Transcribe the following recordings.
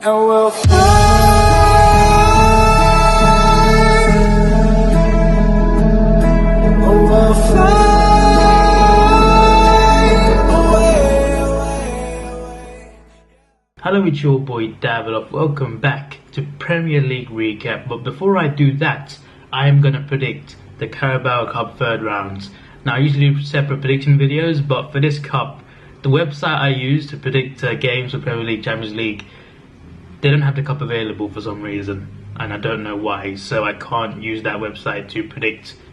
And we'll fly away. Hello, it's your boy Davidoff. Welcome back to Premier League recap. But before I do that, I am going to predict the Carabao Cup third round. Now, I usually do separate prediction videos, but for this cup, the website I use to predict games for Premier League, Champions League, they don't have the cup available for some reason, and I don't know why. So I can't use that website to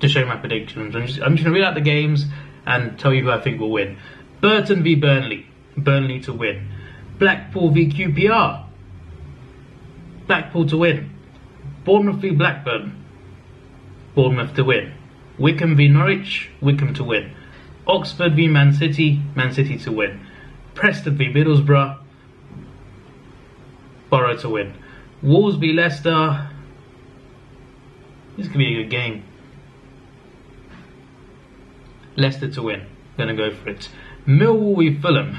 show my predictions. I'm just going to read out the games and tell you who I think will win. Burton v Burnley. Burnley to win. Blackpool v QPR. Blackpool to win. Bournemouth v Blackburn. Bournemouth to win. Wycombe v Norwich. Wycombe to win. Oxford v Man City. Man City to win. Preston v Middlesbrough. Borough to win. Wolves v Leicester. This could be a good game. Leicester to win. Gonna go for it. Millwall v Fulham.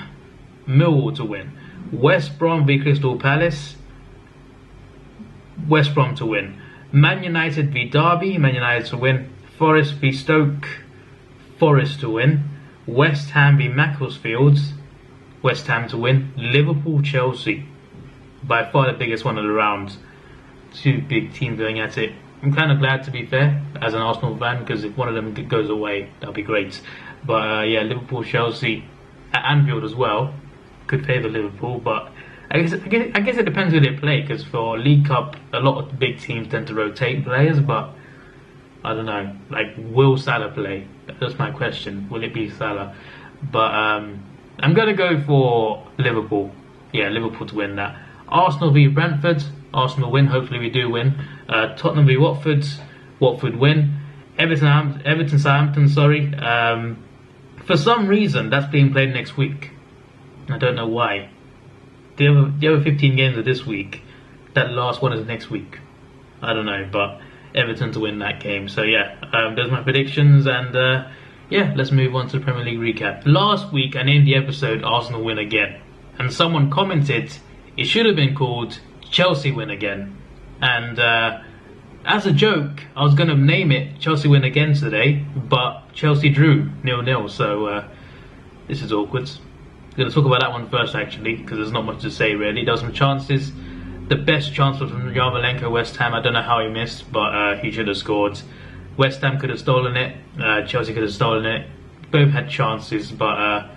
Millwall to win. West Brom v Crystal Palace. West Brom to win. Man United v Derby. Man United to win. Forest v Stoke. Forest to win. West Ham v Macclesfield. West Ham to win. Liverpool Chelsea. By far the biggest one of the rounds. Two big teams going at it. I'm kind of glad, to be fair, as an Arsenal fan, because if one of them goes away, that'll be great. But yeah, Liverpool Chelsea at Anfield as well could favour Liverpool, but I guess it depends who they play, because for League Cup, a lot of the big teams tend to rotate players, but I don't know. Like, will Salah play? That's my question. Will it be Salah? But I'm going to go for Liverpool. Yeah, Liverpool to win that. Arsenal v Brentford. Arsenal win. Hopefully we do win. Tottenham v Watford. Watford win. Everton Southampton. Sorry. For some reason that's being played next week. I don't know why. The other 15 games are this week. That last one is next week. I don't know, but Everton to win that game. So yeah, those are my predictions, and yeah, let's move on to the Premier League recap. Last week I named the episode Arsenal win again, and someone commented it should have been called Chelsea win again. And as a joke, I was going to name it Chelsea win again today, but Chelsea drew 0-0, so this is awkward. I'm going to talk about that one first, actually, because there's not much to say really. There were some chances. The best chance was from Yarmolenko, West Ham. I don't know how he missed, but he should have scored. West Ham could have stolen it. Chelsea could have stolen it. Both had chances, but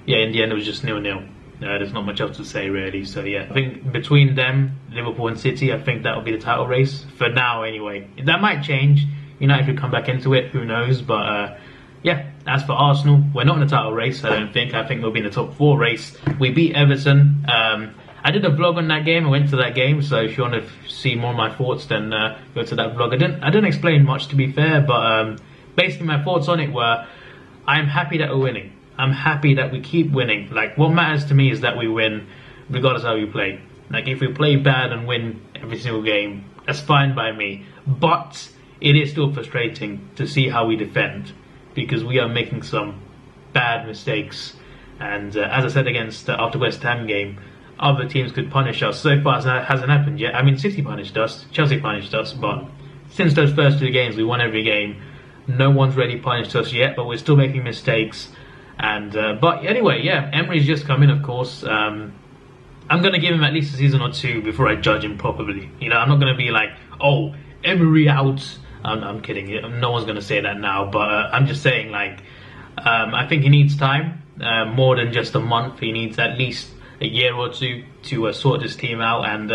yeah, in the end it was just 0-0. There's not much else to say really. So yeah, I think between them, Liverpool and City, I think that'll be the title race for now anyway. That might change. United could come back into it, who knows? But yeah, as for Arsenal, we're not in the title race, I don't think. I think we'll be in the top 4 race. We beat Everton. I did a vlog on that game. I went to that game, so if you want to see more of my thoughts, then go to that vlog. I didn't explain much, to be fair, but basically my thoughts on it were, I'm happy that we're winning. I'm happy that we keep winning. Like, what matters to me is that we win regardless of how we play. Like, if we play bad and win every single game, that's fine by me. But it is still frustrating to see how we defend, because we are making some bad mistakes. And as I said after West Ham game, other teams could punish us. So far, it hasn't happened yet. I mean, City punished us, Chelsea punished us, but since those first 2 games, we won every game. No one's really punished us yet, but we're still making mistakes. And but anyway, yeah, Emery's just come in, of course. I'm going to give him at least a season or 2 before I judge him properly. You know, I'm not going to be like, oh, Emery out. I'm kidding. No one's going to say that now, but I'm just saying, like, I think he needs time, more than just a month. He needs at least a year or 2 to sort this team out, and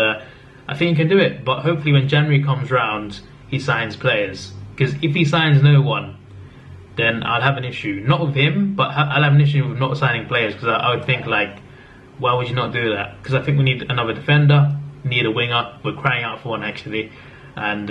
I think he can do it. But hopefully when January comes round, he signs players. Because if he signs no one, then I'll have an issue. Not with him, but I'll have an issue with not signing players, because I would think, like, why would you not do that? Because I think we need another defender, need a winger. We're crying out for one, actually. And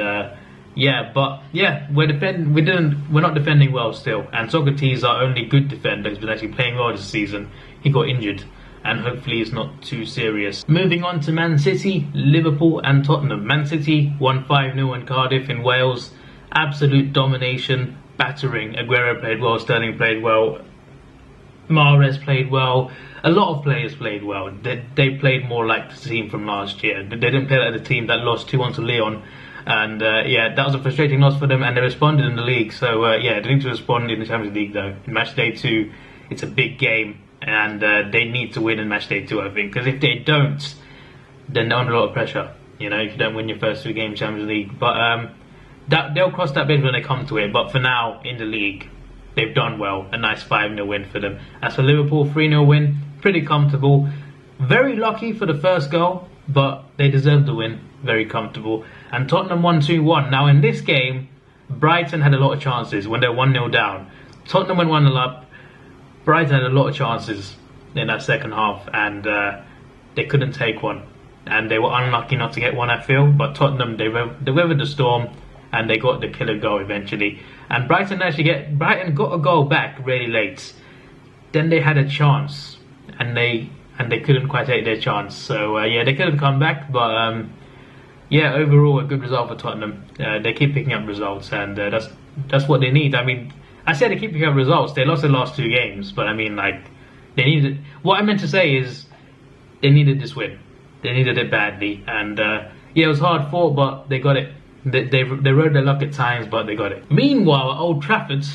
yeah, but yeah, we're not defending well still. And Socrates, our only good defender, has been actually playing well this season. He got injured, and hopefully it's not too serious. Moving on to Man City, Liverpool and Tottenham. Man City won 5-0 in Cardiff in Wales. Absolute domination, battering. Aguero played well, Sterling played well. Mahrez played well. A lot of players played well. They played more like the team from last year. They didn't play like the team that lost 2-1 to Lyon. And yeah, that was a frustrating loss for them, and they responded in the league. So yeah, they need to respond in the Champions League though. In match day 2, it's a big game, and they need to win in match day 2, I think. Because if they don't, then they're under a lot of pressure. You know, if you don't win your first 2 games Champions League. But they'll cross that bridge when they come to it. But for now, in the league, they've done well. A nice 5-0 win for them. As for Liverpool, 3-0 win, pretty comfortable. Very lucky for the first goal, but they deserved the win. Very comfortable. And Tottenham won 2-1. Now in this game, Brighton had a lot of chances when they were 1-0 down. Tottenham went 1-0 up. Brighton had a lot of chances in that second half, and they couldn't take one. And they were unlucky not to get one, I feel. But Tottenham, they weathered the storm, and they got the killer goal eventually. And Brighton got a goal back really late. Then they had a chance, and they couldn't quite take their chance. So yeah, they could have come back, but yeah, overall a good result for Tottenham. They keep picking up results, and that's what they need. I mean, I said they keep picking up results. They lost the last 2 games, but I mean, like, they needed. What I meant to say is they needed this win. They needed it badly, and yeah, it was hard fought, but they got it. They rode their luck at times, but they got it. Meanwhile, at Old Trafford,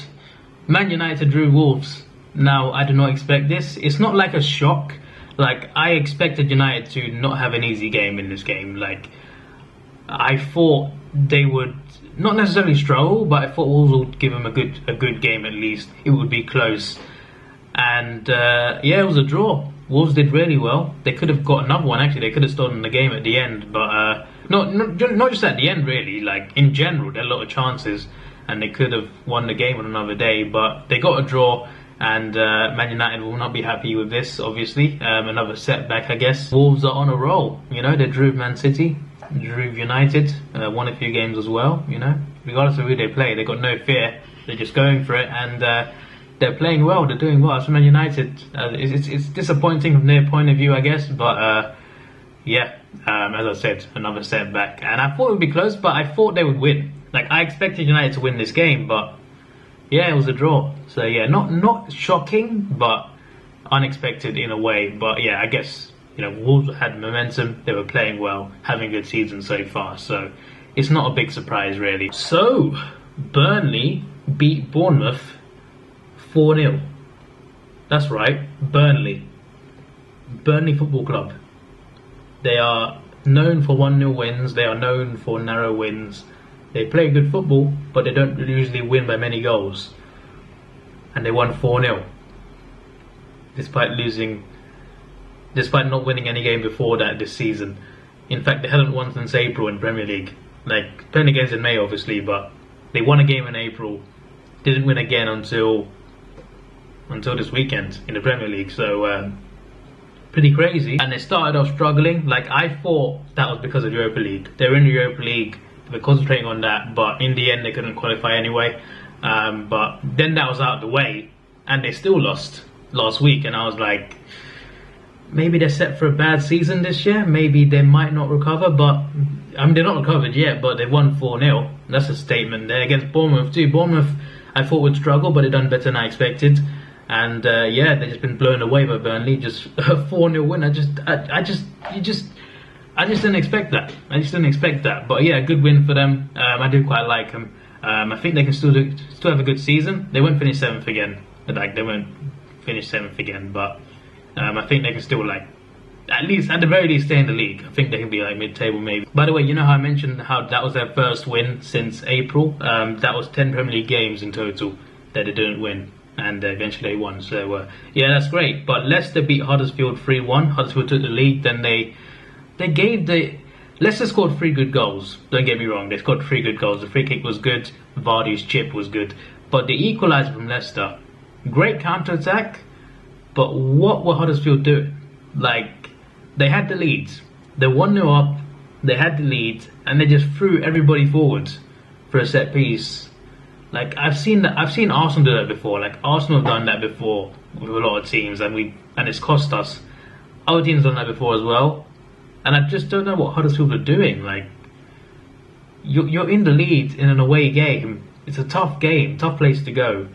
Man United drew Wolves. Now, I did not expect this. It's not like a shock. Like, I expected United to not have an easy game in this game. Like, I thought they would not necessarily struggle, but I thought Wolves would give them a good game at least. It would be close. And yeah, it was a draw. Wolves did really well. They could have got another one, actually. They could have stolen the game at the end, but not just at the end, really. Like, in general, there are a lot of chances, and they could have won the game on another day, but they got a draw, and Man United will not be happy with this, obviously. Another setback, I guess. Wolves are on a roll, you know. They drew Man City, drew United, won a few games as well, you know. Regardless of who they play, they got no fear. They're just going for it, and they're playing well, they're doing well. As for Man United, it's disappointing from their point of view, I guess, but yeah, as I said, another setback. And I thought it would be close, but I thought they would win. Like, I expected United to win this game, but yeah, it was a draw. So yeah, not shocking, but unexpected in a way. But yeah, I guess, you know, Wolves had momentum, they were playing well, having a good season so far, so it's not a big surprise really. So, Burnley beat Bournemouth 4-0. That's right, Burnley Football Club. They are known for 1-0 wins, they are known for narrow wins. They play good football, but they don't usually win by many goals. And they won 4-0. Despite not winning any game before that this season. In fact, they hadn't won since April in Premier League. Like, playing against in May obviously, but they won a game in April. Didn't win again until this weekend in the Premier League, so pretty crazy. And they started off struggling. Like, I thought that was because of the Europa League. They were in the Europa League, they were concentrating on that, but in the end they couldn't qualify anyway. But then that was out of the way, and they still lost last week, and I was like, maybe they're set for a bad season this year, maybe they might not recover, but I mean, they're not recovered yet, but they won 4-0. That's a statement there against Bournemouth too. Bournemouth, I thought would struggle, but they've done better than I expected. And yeah, they've just been blown away by Burnley. Just a 4-0 win. I just didn't expect that. But yeah, good win for them. I do quite like them. I think they can still have a good season. They won't finish 7th again. Like, they won't finish 7th again, but I think they can still, like, at the very least stay in the league. I think they can be like mid-table maybe. By the way, you know how I mentioned how that was their first win since April? That was 10 Premier League games in total that they didn't win, and eventually they won. So yeah, that's great. But Leicester beat Huddersfield 3-1. Huddersfield took the lead. Then they gave Leicester scored 3 good goals. Don't get me wrong, they scored 3 good goals. The free kick was good, Vardy's chip was good, but the equaliser from Leicester, great counter-attack. But what were Huddersfield doing? Like, they had the lead, they 1-0 up, they had the lead, and they just threw everybody forwards for a set piece. Like, I've seen Arsenal do that before. Like, Arsenal have done that before with a lot of teams, and it's cost us. Other teams have done that before as well, and I just don't know what Huddersfield are doing. Like, you're in the lead in an away game. It's a tough game, tough place to go,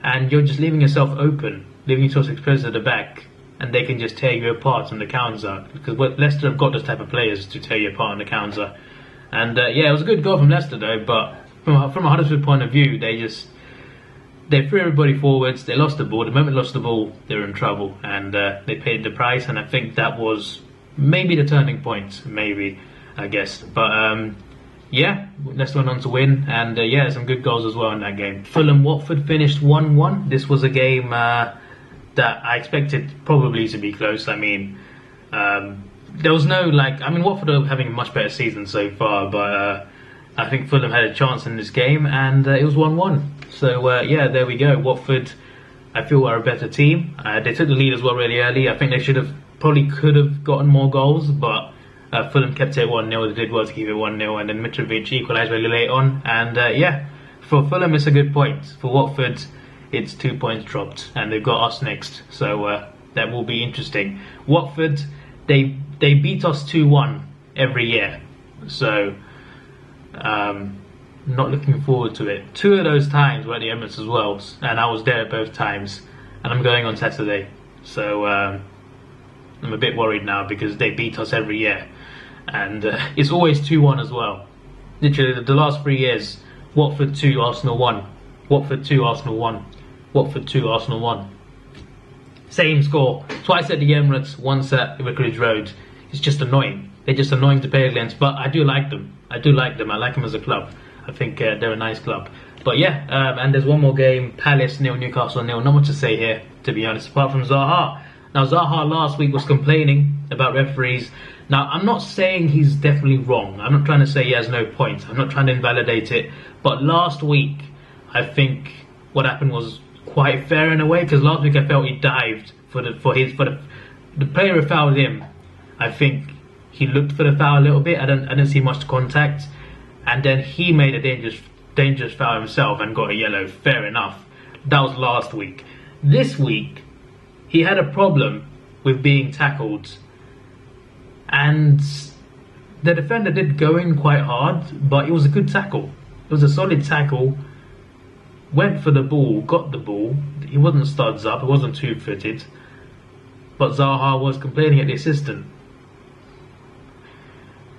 and you're just leaving yourself open leaving yourself exposed at the back, and they can just tear you apart on the counter. Because Leicester have got those type of players to tear you apart on the counter. And yeah, it was a good goal from Leicester though, but from a Huddersfield point of view, they threw everybody forwards, they lost the ball. The moment they lost the ball, they were in trouble, and they paid the price, and I think that was maybe the turning point, maybe, I guess. But yeah, Leicester went on to win, and yeah, some good goals as well in that game. Fulham-Watford finished 1-1. This was a game that I expected probably to be close. I mean, there was no, Watford are having a much better season so far, but I think Fulham had a chance in this game, and it was 1-1. So yeah, there we go. Watford, I feel, are a better team. They took the lead as well really early. I think they could have gotten more goals, but Fulham kept it 1-0. They did well to keep it 1-0, and then Mitrovic equalised really late on. And yeah, for Fulham it's a good point. For Watford, it's 2 points dropped, and they've got us next. So that will be interesting. Watford, they beat us 2-1 every year. So not looking forward to it. 2 of those times were at the Emirates as well, and I was there at both times, and I'm going on Saturday. So I'm a bit worried now because they beat us every year, and it's always 2-1 as well. Literally the last 3 years, Watford 2, Arsenal 1, Watford 2, Arsenal 1, Watford 2, Arsenal 1. Same score, twice at the Emirates, once at Vicarage Road. It's just annoying. They're just annoying to play against, but I do like them. I like them as a club. I think they're a nice club. But yeah, and there's one more game, Palace 0, Newcastle 0. Not much to say here, to be honest, apart from Zaha. Now, Zaha last week was complaining about referees. Now, I'm not saying he's definitely wrong. I'm not trying to say he has no points. I'm not trying to invalidate it. But last week, I think what happened was quite fair in a way, because last week I felt he dived for the player who fouled him. I think he looked for the foul a little bit. I didn't see much contact, and then he made a dangerous foul himself and got a yellow. Fair enough. That was last week. This week, he had a problem with being tackled, and the defender did go in quite hard, but it was a good tackle. It was a solid tackle. Went for the ball, got the ball. He wasn't studs up, he wasn't two-footed, but Zaha was complaining at the assistant.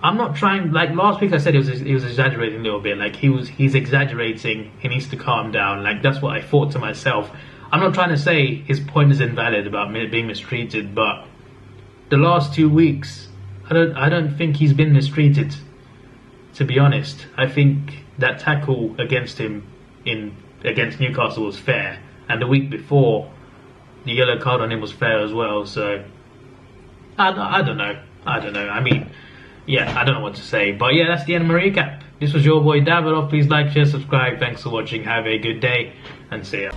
I'm not trying, like last week I said he was exaggerating a little bit, like he's exaggerating, he needs to calm down, like that's what I thought to myself. I'm not trying to say his point is invalid about being mistreated, but the last 2 weeks, I don't think he's been mistreated, to be honest. I think that tackle against him against Newcastle was fair, and the week before, the yellow card on him was fair as well, so I don't know. I mean, yeah, I don't know what to say. But yeah, that's the end of my recap. This was your boy Davidoff. Please like, share, subscribe. Thanks for watching. Have a good day, and see ya.